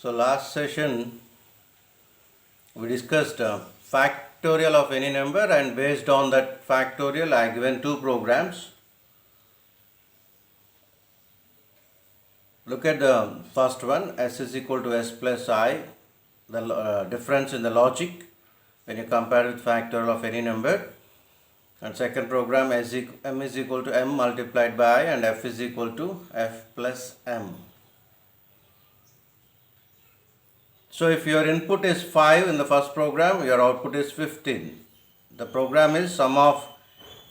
So last session we discussed factorial of any number, and based on that factorial I given two programs. Look at the first one, s is equal to s plus I, the difference in the logic when you compare with factorial of any number. And second program, m is equal to m multiplied by I and f is equal to f plus m. So if your input is 5 in the first program, your output is 15. The program is sum of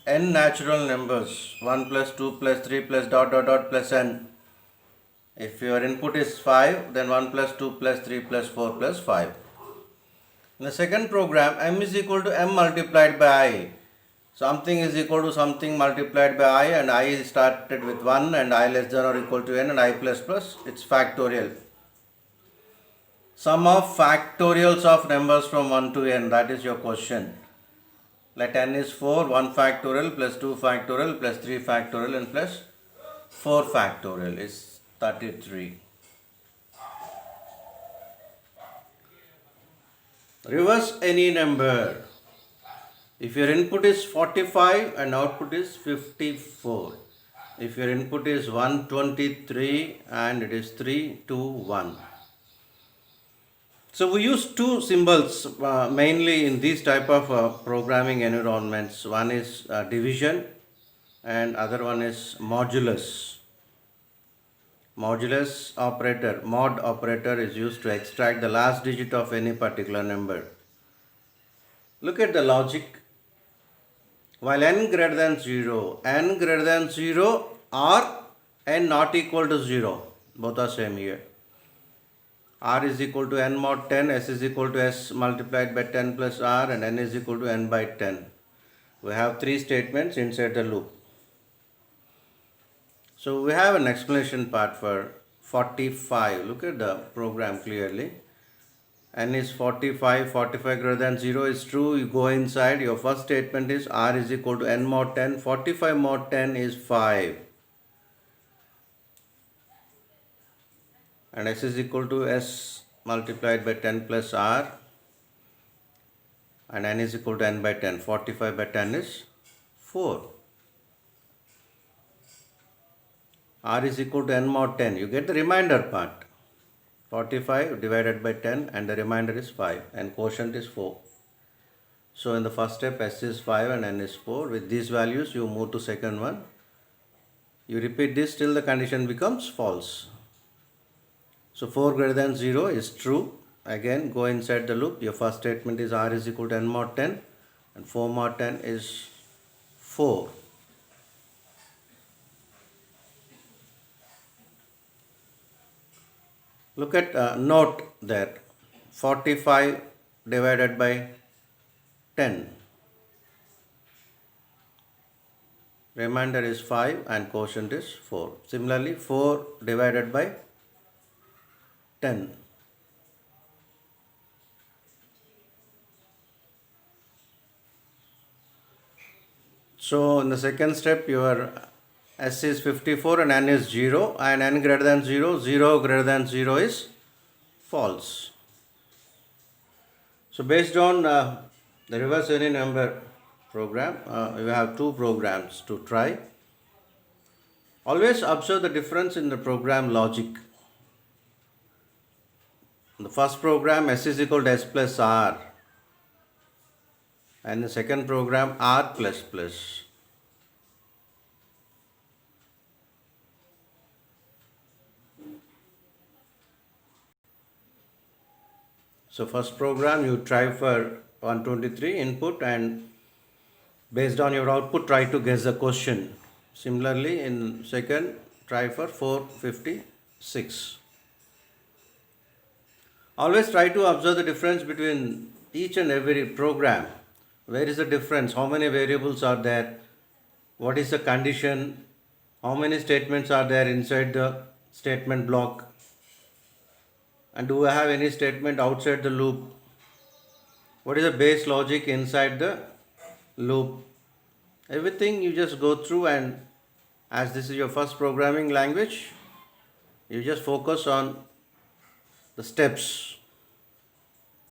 n natural numbers, 1 plus 2 plus 3 plus dot dot dot plus n. If your input is 5, then 1 plus 2 plus 3 plus 4 plus 5. In the second program, m is equal to m multiplied by I. Something is equal to something multiplied by I, and I started with 1 and I less than or equal to n and I plus plus, it's factorial. Sum of factorials of numbers from 1 to n, that is your question. Let n is 4, 1 factorial plus 2 factorial plus 3 factorial and plus 4 factorial is 33. Reverse any number. If your input is 45 and output is 54. If your input is 123 and it is 3, 2, 1. So we use two symbols mainly in these type of programming environments. One is division and other one is modulus. Modulus operator, mod operator is used to extract the last digit of any particular number. Look at the logic. While n greater than 0 or n not equal to 0, both are same here. R is equal to n mod 10, S is equal to S multiplied by 10 plus R, and n is equal to n by 10. We have three statements inside the loop. So we have an explanation part for 45. Look at the program clearly. N is 45, 45 greater than 0 is true. You go inside, your first statement is R is equal to n mod 10, 45 mod 10 is 5. And S is equal to S multiplied by 10 plus R, and n is equal to n by 10. 45 by 10 is 4. R is equal to n mod 10. You get the remainder part. 45 divided by 10 and the remainder is 5 and quotient is 4. So in the first step S is 5 and n is 4. With these values you move to second one. You repeat this till the condition becomes false. So 4 greater than 0 is true. Again go inside the loop. Your first statement is R is equal to n mod 10 and 4 mod 10 is 4. Look at note there, 45 divided by 10. Remainder is 5 and quotient is 4. Similarly 4 divided by 10. So in the second step your S is 54 and n is 0, and n greater than 0, 0 greater than 0 is false. So based on the reverse any number program, you have two programs to try. Always observe the difference in the program logic. In the first program S is equal to S plus R, and the second program R plus plus. So first program you try for 123 input, and based on your output try to guess the question. Similarly in second try for 456. Always try to observe the difference between each and every program. Where is the difference? How many variables are there? What is the condition? How many statements are there inside the statement block? And do I have any statement outside the loop? What is the base logic inside the loop? Everything you just go through, and as this is your first programming language, you just focus on the steps.